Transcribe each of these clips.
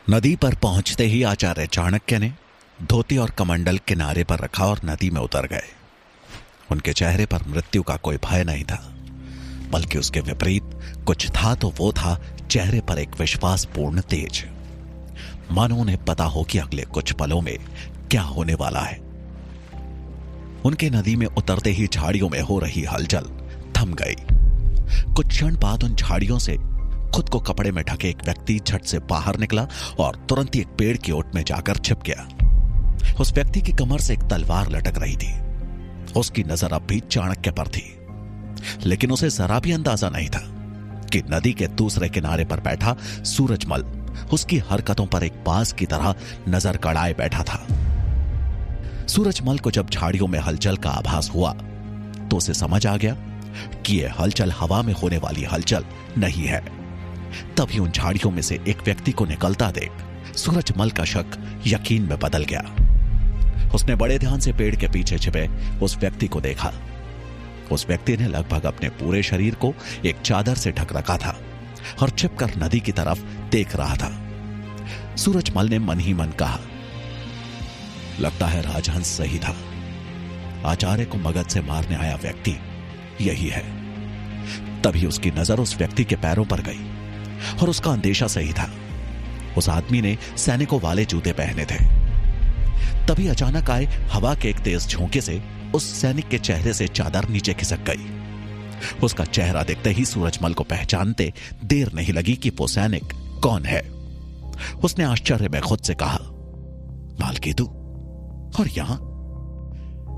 नदी पर पहुंचते ही आचार्य चाणक्य ने धोती और कमंडल किनारे पर रखा और नदी में उतर गए। उनके चेहरे पर मृत्यु का कोई भय नहीं था, बल्कि उसके विपरीत कुछ था तो वो था चेहरे पर एक विश्वासपूर्ण तेज, मानो उन्हें पता हो कि अगले कुछ पलों में क्या होने वाला है। उनके नदी में उतरते ही झाड़ियों में हो रही हलचल थम गई। कुछ क्षण बाद उन झाड़ियों से खुद को कपड़े में ढके एक व्यक्ति झट से बाहर निकला और तुरंत ही एक पेड़ की ओट में जाकर छिप गया। उस व्यक्ति की कमर से एक तलवार लटक रही थी। उसकी नजर अब भी चाणक्य पर थी, लेकिन उसे जरा भी अंदाजा नहीं था कि नदी के दूसरे किनारे पर बैठा सूरजमल उसकी हरकतों पर एक बाज की तरह नजर गड़ाए बैठा था। सूरजमल को जब झाड़ियों में हलचल का आभास हुआ तो उसे समझ आ गया कि यह हलचल हवा में होने वाली हलचल नहीं है। तभी उन झाड़ियों में से एक व्यक्ति को निकलता देख सूरजमल का शक यकीन में बदल गया। उसने बड़े ध्यान से पेड़ के पीछे छिपे उस व्यक्ति को देखा। उस व्यक्ति ने लगभग अपने पूरे शरीर को एक चादर से ढक रखा था और छिपकर नदी की तरफ देख रहा था। सूरजमल ने मन ही मन कहा, लगता है राजहंस सही था। आचार्य को मगध से मारने आया व्यक्ति यही है। तभी उसकी नजर उस व्यक्ति के पैरों पर गई और उसका अंदेशा सही था। उस आदमी ने सैनिकों वाले जूते पहने थे। तभी अचानक आए हवा के एक तेज झोंके से उस सैनिक के चेहरे से चादर नीचे खिसक गई। उसका चेहरा देखते ही सूरजमल को पहचानते देर नहीं लगी कि वो सैनिक कौन है। उसने आश्चर्य में खुद से कहा, मालकेतु, और यहां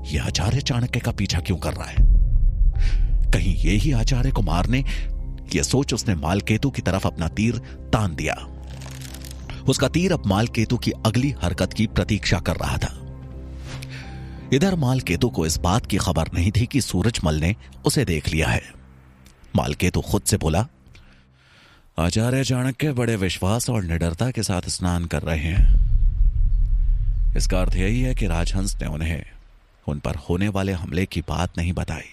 यह आचार्य चाणक्य का पीछा क्यों कर रहा है? कहीं ये ही आचार्य को मारने? यह सोच उसने मालकेतु की तरफ अपना तीर तान दिया। उसका तीर अब मालकेतु की अगली हरकत की प्रतीक्षा कर रहा था। इधर मालकेतु को इस बात की खबर नहीं थी कि सूरजमल ने उसे देख लिया है। मालकेतु खुद से बोला, आचार्य चाणक्य बड़े विश्वास और निडरता के साथ स्नान कर रहे हैं। इसका अर्थ यही है कि राजहंस ने उन्हें उन पर होने वाले हमले की बात नहीं बताई।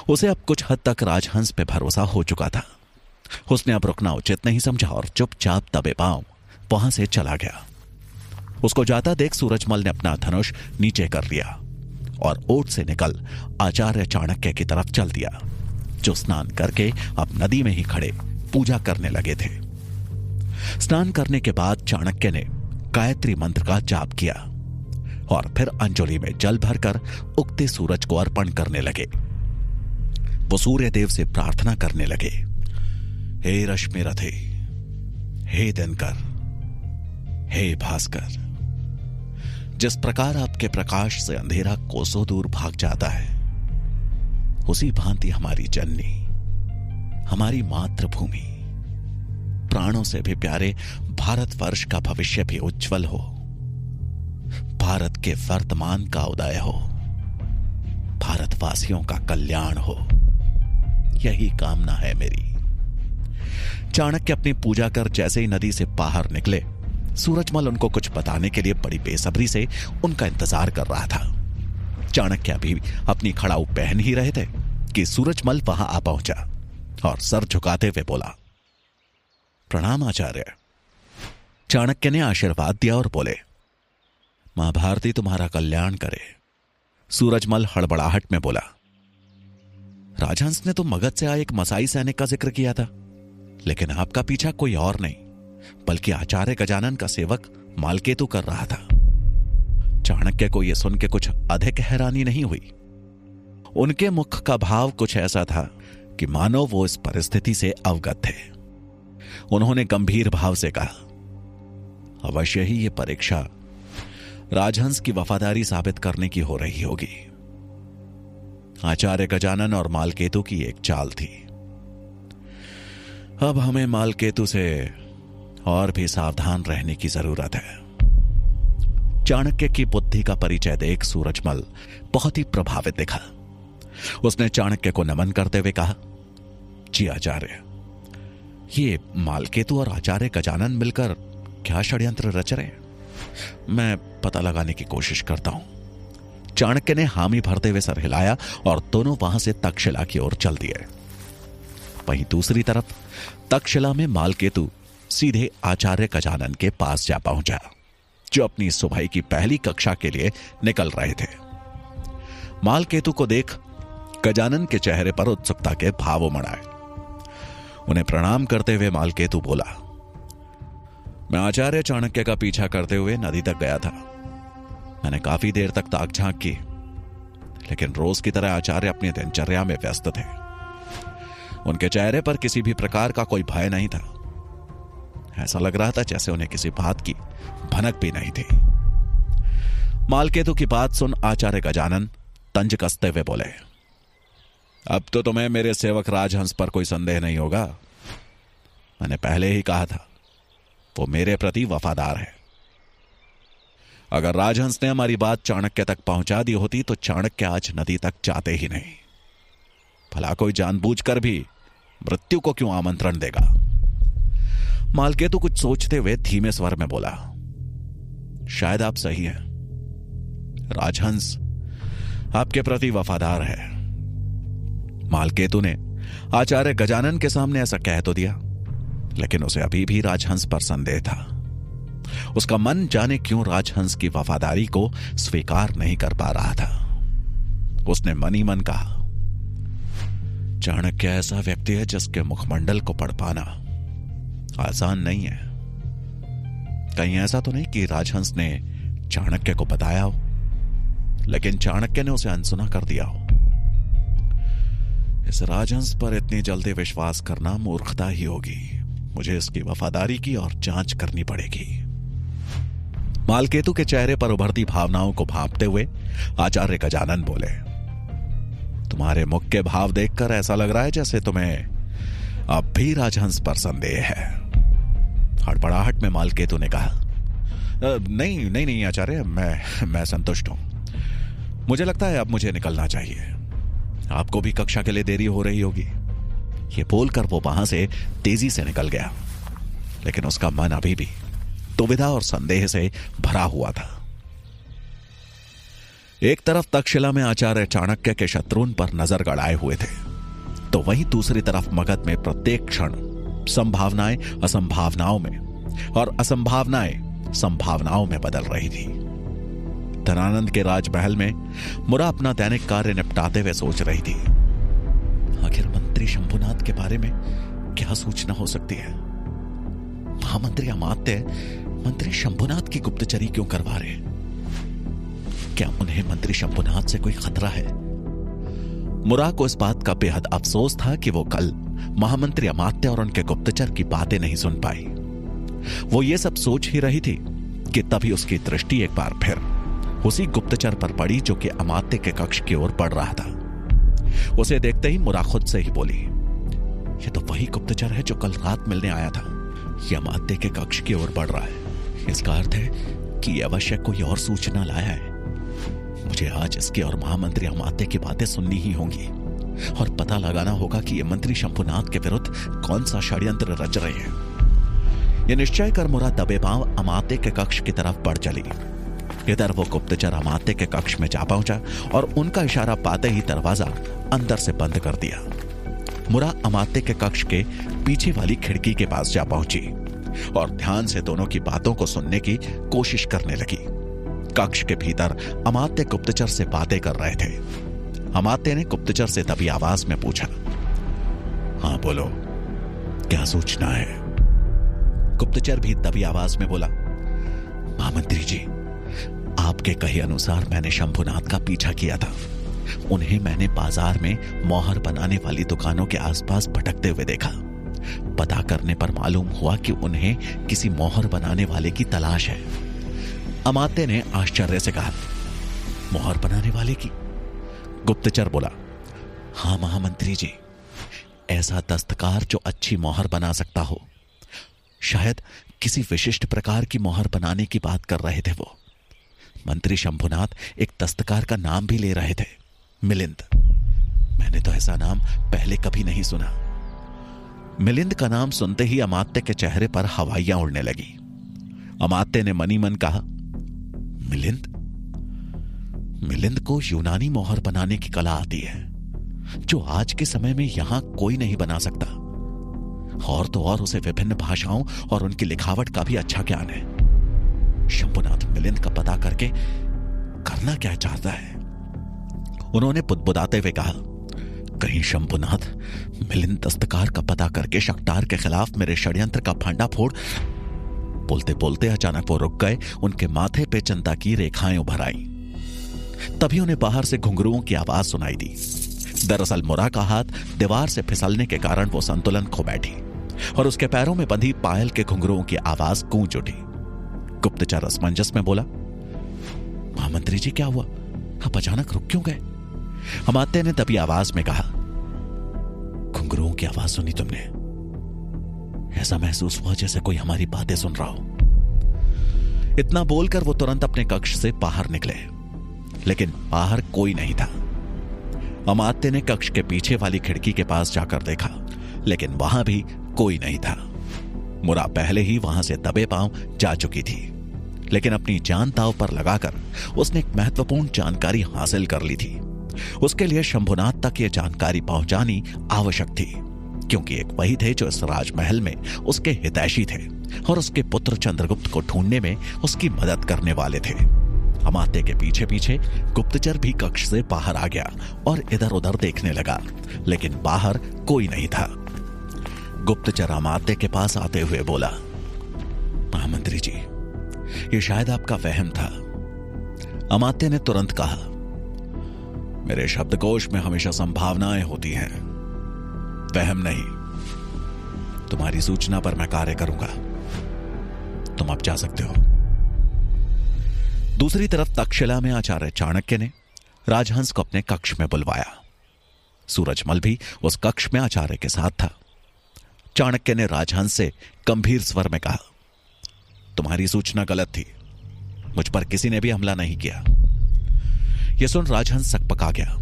उसे अब कुछ हद तक राजहंस पे भरोसा हो चुका था। उसने अब रुकना उचित नहीं समझा और चुपचाप दबे पांव वहां से चला गया। उसको जाता देख सूरजमल ने अपना धनुष नीचे कर लिया और ओट से निकल आचार्य चाणक्य की तरफ चल दिया, जो स्नान करके अब नदी में ही खड़े पूजा करने लगे थे। स्नान करने के बाद चाणक्य ने गायत्री मंत्र का जाप किया और फिर अंजलि में जल भरकर उगते सूरज को अर्पण करने लगे। वो सूर्य देव से प्रार्थना करने लगे, हे रश्मि रथे, हे दिनकर, हे भास्कर, जिस प्रकार आपके प्रकाश से अंधेरा कोसों दूर भाग जाता है, उसी भांति हमारी जननी, हमारी मातृभूमि, प्राणों से भी प्यारे भारतवर्ष का भविष्य भी उज्जवल हो, भारत के वर्तमान का उदय हो, भारतवासियों का कल्याण हो, यही कामना है मेरी। चाणक्य अपनी पूजा कर जैसे ही नदी से बाहर निकले, सूरजमल उनको कुछ बताने के लिए बड़ी बेसब्री से उनका इंतजार कर रहा था। चाणक्य अभी अपनी खड़ाऊ पहन ही रहे थे कि सूरजमल वहां आ पहुंचा और सर झुकाते हुए बोला, प्रणाम आचार्य। चाणक्य ने आशीर्वाद दिया और बोले, मां भारती तुम्हारा कल्याण करे। सूरजमल हड़बड़ाहट में बोला, राजहंस ने तो मगध से आए एक मसाई सैनिक का जिक्र किया था, लेकिन आपका पीछा कोई और नहीं बल्कि आचार्य गजानन का सेवक मालकेतु कर रहा था। चाणक्य को यह सुन के कुछ अधिक हैरानी नहीं हुई। उनके मुख का भाव कुछ ऐसा था कि मानो वो इस परिस्थिति से अवगत थे। उन्होंने गंभीर भाव से कहा, अवश्य ही यह परीक्षा राजहंस की वफादारी साबित करने की हो रही होगी। आचार्य गजानन और मालकेतु की एक चाल थी। अब हमें मालकेतु से और भी सावधान रहने की जरूरत है। चाणक्य की बुद्धि का परिचय देख सूरजमल बहुत ही प्रभावित दिखा। उसने चाणक्य को नमन करते हुए कहा, जी आचार्य, ये मालकेतु और आचार्य गजानन मिलकर क्या षड्यंत्र रच रहे हैं? मैं पता लगाने की कोशिश करता हूं। चाणक्य ने हामी भरते हुए सर हिलाया और दोनों वहां से तक्षशिला की ओर चल दिए। वहीं दूसरी तरफ तक्षशिला में मालकेतु सीधे आचार्य गजानन के पास जा पहुंचा, जो अपनी सुबह की पहली कक्षा के लिए निकल रहे थे। मालकेतु को देख गजानन के चेहरे पर उत्सुकता के भाव उमड़ आए। उन्हें प्रणाम करते हुए मालकेतु बोला, मैं आचार्य चाणक्य का पीछा करते हुए नदी तक गया था। मैंने काफी देर तक ताक झांक की, लेकिन रोज की तरह आचार्य अपनी दिनचर्या में व्यस्त थे। उनके चेहरे पर किसी भी प्रकार का कोई भय नहीं था। ऐसा लग रहा था जैसे उन्हें किसी बात की भनक भी नहीं थी। मालकेतु की बात सुन आचार्य गजानन तंज कसते हुए बोले, अब तो तुम्हें मेरे सेवक राजहंस पर कोई संदेह नहीं होगा। मैंने पहले ही कहा था, वो मेरे प्रति वफादार है। अगर राजहंस ने हमारी बात चाणक्य तक पहुंचा दी होती तो चाणक्य आज नदी तक जाते ही नहीं। भला कोई जानबूझकर भी मृत्यु को क्यों आमंत्रण देगा? मालकेतु कुछ सोचते हुए धीमे स्वर में बोला, शायद आप सही हैं। राजहंस आपके प्रति वफादार है। मालकेतु ने आचार्य गजानन के सामने ऐसा कह तो दिया, लेकिन उसे अभी भी राजहंस पर संदेह था। उसका मन जाने क्यों राजहंस की वफादारी को स्वीकार नहीं कर पा रहा था। उसने मन ही मन कहा, चाणक्य ऐसा व्यक्ति है जिसके मुखमंडल को पढ़ पाना आसान नहीं है। कहीं ऐसा तो नहीं कि राजहंस ने चाणक्य को बताया हो, लेकिन चाणक्य ने उसे अनसुना कर दिया हो। इस राजहंस पर इतनी जल्दी विश्वास करना मूर्खता ही होगी। मुझे इसकी वफादारी की और जांच करनी पड़ेगी। मालकेतु के चेहरे पर उभरती भावनाओं को भांपते हुए आचार्य गजानन बोले, तुम्हारे मुख के भाव देखकर ऐसा लग रहा है जैसे तुम्हें अब भी राजहंस पर संदेह है। हड़बड़ाहट में मालकेतु ने कहा, नहीं नहीं नहीं आचार्य, मैं संतुष्ट हूं। मुझे लगता है अब मुझे निकलना चाहिए। आपको भी कक्षा के लिए देरी हो रही होगी। यह बोलकर वो वहां से तेजी से निकल गया, लेकिन उसका मन अभी भी दुविधा और संदेह से भरा हुआ था। एक तरफ तक्षशिला में आचार्य चाणक्य के शत्रुन पर नजर गड़ाए हुए थे, तो वहीं दूसरी तरफ मगध में प्रत्येक क्षण संभावनाएं असंभावनाओं में और असंभावनाएं संभावनाओं में बदल रही थी। धनानंद के राजमहल में मुरा अपना दैनिक कार्य निपटाते हुए सोच रही थी, आखिर मंत्री शंभुनाथ के बारे में क्या सूचना हो सकती है? महामंत्री अमात्य मंत्री शंभुनाथ की गुप्तचरी क्यों करवा रहे हैं? क्या उन्हें मंत्री शंभुनाथ से कोई खतरा है? मुरा को इस बात का बेहद अफसोस था कि वो कल महामंत्री अमात्य और उनके गुप्तचर की बातें नहीं सुन पाई। वो ये सब सोच ही रही थी कि तभी उसकी दृष्टि एक बार फिर उसी गुप्तचर पर पड़ी जो कि अमात्य के कक्ष की ओर बढ़ रहा था। उसे देखते ही मुरा खुद से ही बोली, ये तो वही गुप्तचर है जो कल रात मिलने आया था। यह अमात्य के कक्ष की ओर बढ़ रहा है। इसका अर्थ है कि यह अवश्य कोई और सूचना लाया है। मुझे आज इसके और महामंत्री अमात्य की बातें सुननी ही होंगी और पता लगाना होगा कि यह मंत्री शंभुनाथ के विरुद्ध कौन सा षड्यंत्र रच रहे हैं। यह निश्चय कर मुरा दबे पांव अमात्य के कक्ष की तरफ बढ़ चली। इधर वो गुप्तचर अमात्य के कक्ष में जा पहुंचा और उनका इशारा पाते ही दरवाजा अंदर से बंद कर दिया। मुरा अमात्य के कक्ष के पीछे वाली खिड़की के पास जा पहुंची और ध्यान से दोनों की बातों को सुनने की कोशिश करने लगी। कक्ष के भीतर अमात्य गुप्तचर से बातें कर रहे थे। अमात्य ने गुप्तचर से दबी आवाज में पूछा, हाँ बोलो, क्या सूचना है? गुप्तचर भी दबी आवाज में बोला, महामंत्री जी, आपके कहे अनुसार मैंने शंभुनाथ का पीछा किया था। उन्हें मैंने बाजार में मोहर बनाने वाली दुकानों के आसपास भटकते हुए देखा। पता करने पर मालूम हुआ कि उन्हें किसी मोहर बनाने वाले की तलाश है। अमात्य ने आश्चर्य से कहा, मोहर बनाने वाले की? गुप्तचर बोला, हाँ महामंत्री जी, ऐसा दस्तकार जो अच्छी मोहर बना सकता हो। शायद किसी विशिष्ट प्रकार की मोहर बनाने की बात कर रहे थे वो। मंत्री शंभुनाथ एक दस्तकार का नाम भी ले रहे थे, मिलिंद। मैंने तो ऐसा नाम पहले कभी नहीं सुना। मिलिंद का नाम सुनते ही अमात्य के चेहरे पर हवाइयां उड़ने लगी। अमात्य ने मनी मन कहा, मिलिंद? मिलिंद को यूनानी मोहर बनाने की कला आती है, जो आज के समय में यहां कोई नहीं बना सकता। और तो और उसे विभिन्न भाषाओं और उनकी लिखावट का भी अच्छा ज्ञान है। शंभुनाथ मिलिंद का पता करके करना क्या चाहता है? उन्होंने बुदबुदाते हुए कहा, कहीं शंभुनाथ मिलिंद दस्तकार का पता करके शक्टार के खिलाफ मेरे षड्यंत्र का फांडा फोड़। बोलते बोलते अचानक वो रुक गए। उनके माथे पे चिंता की रेखाएं उभर आईं। तभी उन्हें बाहर से घुंघरुओं की आवाज सुनाई दी। दरअसल मुरा का हाथ दीवार से फिसलने के कारण वो संतुलन खो बैठी और उसके पैरों में बंधी पायल के घुंघरुओं की आवाज गूंज उठी। गुप्तचर असमंजस में बोला, महामंत्री जी क्या हुआ? आप अचानक रुक क्यों गए? अमात्य ने तभी आवाज में कहा, घुंघरुओं की आवाज सुनी तुमने? ऐसा महसूस हुआ जैसे कोई हमारी बातें सुन रहा हो। इतना बोलकर वो तुरंत अपने कक्ष से बाहर निकले, लेकिन बाहर कोई नहीं था। अमात्य ने कक्ष के पीछे वाली खिड़की के पास जाकर देखा, लेकिन वहां भी कोई नहीं था। मुरा पहले ही वहां से दबे पांव जा चुकी थी, लेकिन अपनी जान दांव पर लगाकर उसने एक महत्वपूर्ण जानकारी हासिल कर ली थी। उसके लिए शंभुनाथ तक यह जानकारी पहुंचानी आवश्यक थी, क्योंकि एक वही थे जो इस राजमहल में उसके हितैषी थे और उसके पुत्र चंद्रगुप्त को ढूंढने में उसकी मदद करने वाले थे। अमात्य के पीछे पीछे गुप्तचर भी कक्ष से बाहर आ गया और इधर उधर देखने लगा, लेकिन बाहर कोई नहीं था। गुप्तचर अमात्य के पास आते हुए बोला, महामंत्री जी, ये शायद आपका वहम था। अमात्य ने तुरंत कहा, मेरे शब्दकोश में हमेशा संभावनाएं होती हैं, वहम नहीं। तुम्हारी सूचना पर मैं कार्य करूंगा। तुम अब जा सकते हो। दूसरी तरफ तक्षशिला में आचार्य चाणक्य ने राजहंस को अपने कक्ष में बुलवाया। सूरजमल भी उस कक्ष में आचार्य के साथ था। चाणक्य ने राजहंस से गंभीर स्वर में कहा, तुम्हारी सूचना गलत थी। मुझ पर किसी ने भी हमला नहीं किया। यह सुन राजहंस सकपका गया।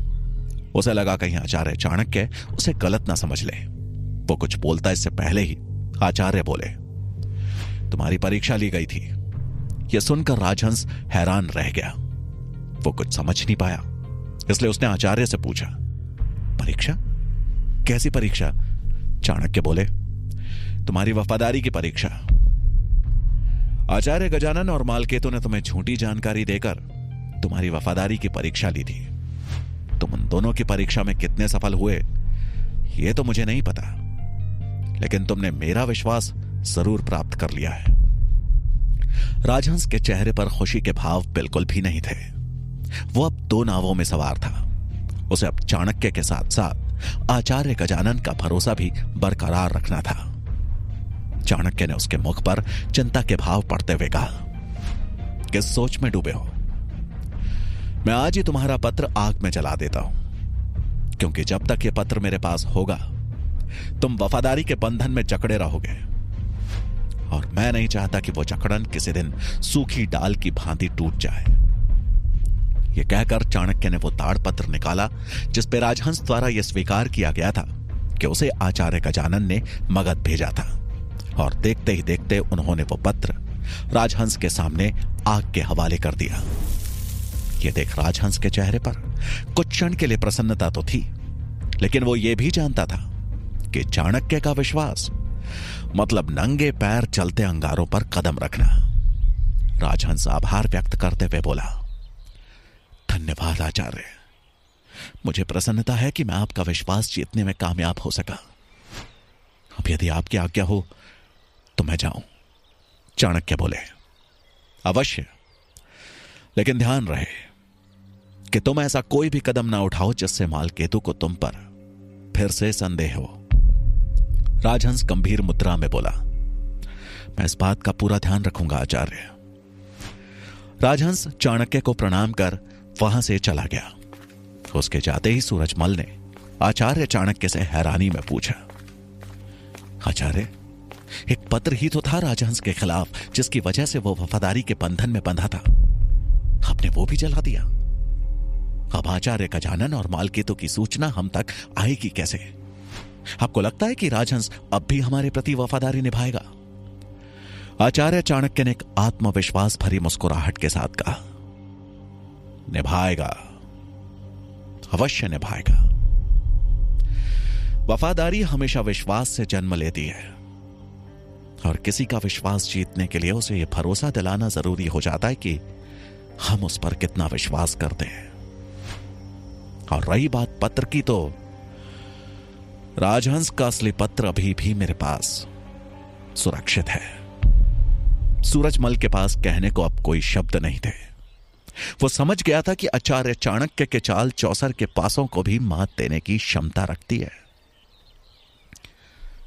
उसे लगा कहीं आचार्य चाणक्य उसे गलत ना समझ ले। वो कुछ बोलता इससे पहले ही आचार्य बोले, तुम्हारी परीक्षा ली गई थी। यह सुनकर राजहंस हैरान रह गया। वो कुछ समझ नहीं पाया, इसलिए उसने आचार्य से पूछा, परीक्षा? कैसी परीक्षा? चाणक्य बोले, तुम्हारी वफादारी की परीक्षा। आचार्य गजानन और मालकेतु ने तुम्हें झूठी जानकारी देकर तुम्हारी वफादारी की परीक्षा ली थी। तुम उन दोनों की परीक्षा में कितने सफल हुए यह तो मुझे नहीं पता, लेकिन तुमने मेरा विश्वास जरूर प्राप्त कर लिया है। राजहंस के चेहरे पर खुशी के भाव बिल्कुल भी नहीं थे। वो अब दो नावों में सवार था। उसे अब चाणक्य के साथ साथ आचार्य गजानन का भरोसा भी बरकरार रखना था। चाणक्य ने उसके मुख पर चिंता के भाव पड़ते हुए कहा, किस सोच में डूबे हो? मैं आज ही तुम्हारा पत्र आग में जला देता हूं, क्योंकि जब तक यह पत्र मेरे पास होगा तुम वफादारी के बंधन में जकड़े रहोगे, और मैं नहीं चाहता कि वो जकड़न किसी दिन सूखी डाल की भांति टूट जाए। यह कहकर चाणक्य ने वो ताड़पत्र निकाला जिस पे राजहंस द्वारा यह स्वीकार किया गया था कि उसे आचार्य गजानन ने मगध भेजा था, और देखते ही देखते उन्होंने वो पत्र राजहंस के सामने आग के हवाले कर दिया। यह देख राजहंस के चेहरे पर कुछ क्षण के लिए प्रसन्नता तो थी, लेकिन वो ये भी जानता था कि चाणक्य का विश्वास मतलब नंगे पैर चलते अंगारों पर कदम रखना। राजहंस आभार व्यक्त करते हुए बोला, धन्यवाद आचार्य। मुझे प्रसन्नता है कि मैं आपका विश्वास जीतने में कामयाब हो सका। अब यदि आपकी आज्ञा हो तो मैं जाऊं। चाणक्य बोले, अवश्य, लेकिन ध्यान रहे कि तुम ऐसा कोई भी कदम ना उठाओ जिससे मालकेतु को तुम पर फिर से संदेह हो। राजहंस गंभीर मुद्रा में बोला, मैं इस बात का पूरा ध्यान रखूंगा आचार्य। राजहंस चाणक्य को प्रणाम कर वहां से चला गया। उसके जाते ही सूरजमल ने आचार्य चाणक्य से हैरानी में पूछा, आचार्य, एक पत्र ही तो था राजहंस के खिलाफ जिसकी वजह से वो वफादारी के बंधन में बंधा था, आपने वो भी जला दिया। अब आचार्य गजानन और मालकेतु की सूचना हम तक आएगी कैसे? आपको लगता है कि राजहंस अब भी हमारे प्रति वफादारी निभाएगा? आचार्य चाणक्य ने एक आत्मविश्वास भरी मुस्कुराहट के साथ कहा, निभाएगा, अवश्य निभाएगा। वफादारी हमेशा विश्वास से जन्म लेती है, और किसी का विश्वास जीतने के लिए उसे यह भरोसा दिलाना जरूरी हो जाता है कि हम उस पर कितना विश्वास करते हैं। और रही बात पत्र की, तो राजहंस का असली पत्र अभी भी मेरे पास सुरक्षित है। सूरजमल के पास कहने को अब कोई शब्द नहीं थे। वो समझ गया था कि आचार्य चाणक्य के चाल चौसर के पासों को भी मात देने की क्षमता रखती है।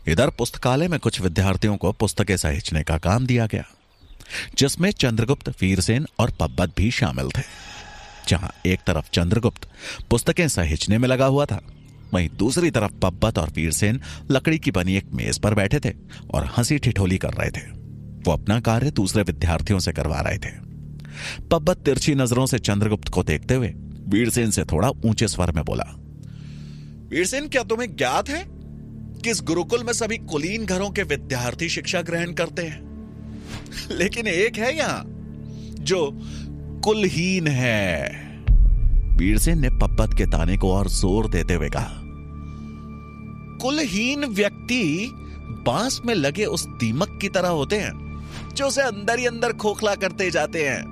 इधर पुस्तकालय में कुछ विद्यार्थियों को पुस्तकें सहेजने का काम दिया गया, जिसमें चंद्रगुप्त, वीरसेन और पब्बत भी शामिल थे। जहां एक तरफ चंद्रगुप्त पुस्तकें सहेजने में लगा हुआ था, वहीं दूसरी तरफ पब्बत और वीरसेन लकड़ी की बनी एक मेज पर बैठे थे और हंसी ठिठोली कर रहे थे। वो अपना कार्य दूसरे विद्यार्थियों से करवा रहे थे। पब्बत तिरछी नजरों से चंद्रगुप्त को देखते हुए वीरसेन से थोड़ा ऊंचे स्वर में बोला, वीरसेन, क्या तुम्हें ज्ञात है कि इस गुरुकुल में सभी कुलीन घरों के विद्यार्थी शिक्षा ग्रहण करते हैं, लेकिन एक है यहां जो कुलहीन है। वीरसेन ने पब्बत के ताने को और जोर देते हुए कहा, कुलहीन व्यक्ति बांस में लगे उस दीमक की तरह होते हैं जो उसे अंदर ही अंदर खोखला करते जाते हैं।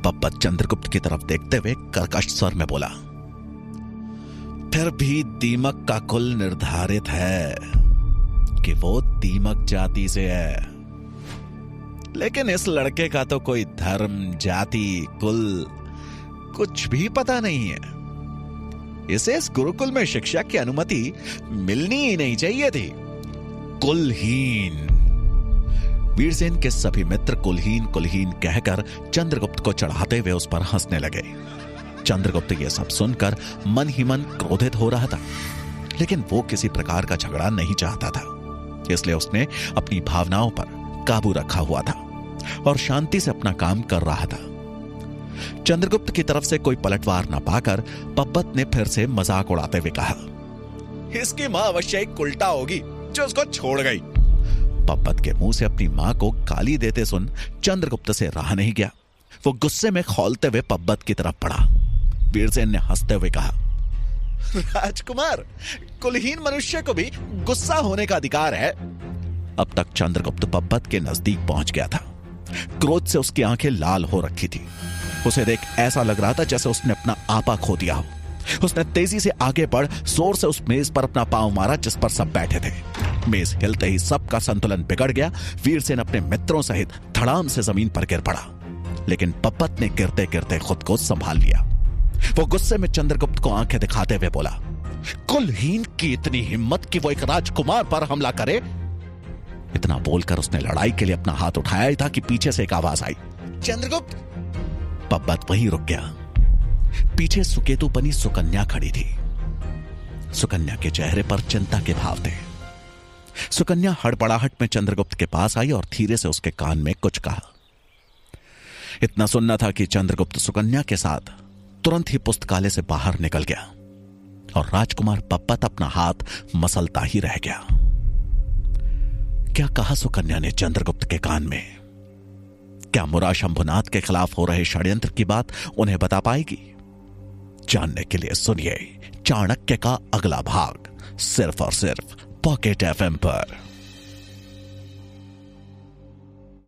पब्बत चंद्रगुप्त की तरफ देखते हुए कर्कश स्वर में बोला, फिर भी दीमक का कुल निर्धारित है कि वो दीमक जाति से है, लेकिन इस लड़के का तो कोई धर्म, जाति, कुल कुछ भी पता नहीं है। इसे इस गुरुकुल में शिक्षा की अनुमति मिलनी ही नहीं चाहिए थी। कुलहीन। वीरसेन के सभी मित्र कुलहीन कुलहीन कहकर चंद्रगुप्त को चढ़ाते हुए उस पर हंसने लगे। चंद्रगुप्त यह सब सुनकर मन ही मन क्रोधित हो रहा था, लेकिन वो किसी प्रकार का झगड़ा नहीं चाहता था, इसलिए उसने अपनी भावनाओं पर काबू रखा हुआ था और शांति से अपना काम कर रहा था। चंद्रगुप्त की तरफ से कोई पलटवार न पाकर पब्बत ने फिर से मजाक उड़ाते हुए कहा, इसकी मां अवश्य एक उल्टा होगी जो उसको छोड़ गई। पब्बत के मुंह से अपनी मां को गाली देते सुन चंद्रगुप्त से रहा नहीं गया। वो गुस्से में खौलते हुए पब्बत की तरफ बढ़ा। वीरसेन ने हंसते हुए कहा, राजकुमार, कुलहीन मनुष्य को भी गुस्सा होने का अधिकार है। अब तक चंद्रगुप्त पब्बत के नजदीक पहुंच गया था। क्रोध से उसकी आंखें लाल हो रखी थी। उसे देख ऐसा लग रहा था जैसे उसने अपना आपा खो दिया हो। उसने तेजी से आगे बढ़ जोर से उस मेज पर अपना पांव मारा जिस पर सब बैठे थे। मेज हिलते ही सबका संतुलन बिगड़ गया। वीरसेन अपने मित्रों सहित धड़ाम से जमीन पर गिर पड़ा, लेकिन पब्बत ने गिरते गिरते खुद को संभाल लिया। वो गुस्से में चंद्रगुप्त को आंखें दिखाते हुए बोला, कुलहीन की इतनी हिम्मत कि वो एक राजकुमार पर हमला करे। इतना बोलकर उसने लड़ाई के लिए अपना हाथ उठाया ही था कि पीछे से एक आवाज आई, चंद्रगुप्त। पब्बत वहीं रुक गया। पीछे सुकेतु बनी सुकन्या खड़ी थी। सुकन्या के चेहरे पर चिंता के भाव थे। सुकन्या हड़बड़ाहट में चंद्रगुप्त के पास आई और धीरे से उसके कान में कुछ कहा। इतना सुनना था कि चंद्रगुप्त सुकन्या के साथ तुरंत ही पुस्तकालय से बाहर निकल गया और राजकुमार पब्बत अपना हाथ मसलता ही रह गया। क्या कहा सुकन्या ने चंद्रगुप्त के कान में? क्या मुरा शंभुनाथ के खिलाफ हो रहे षड्यंत्र की बात उन्हें बता पाएगी? जानने के लिए सुनिए चाणक्य का अगला भाग, सिर्फ और सिर्फ पॉकेट एफएम पर।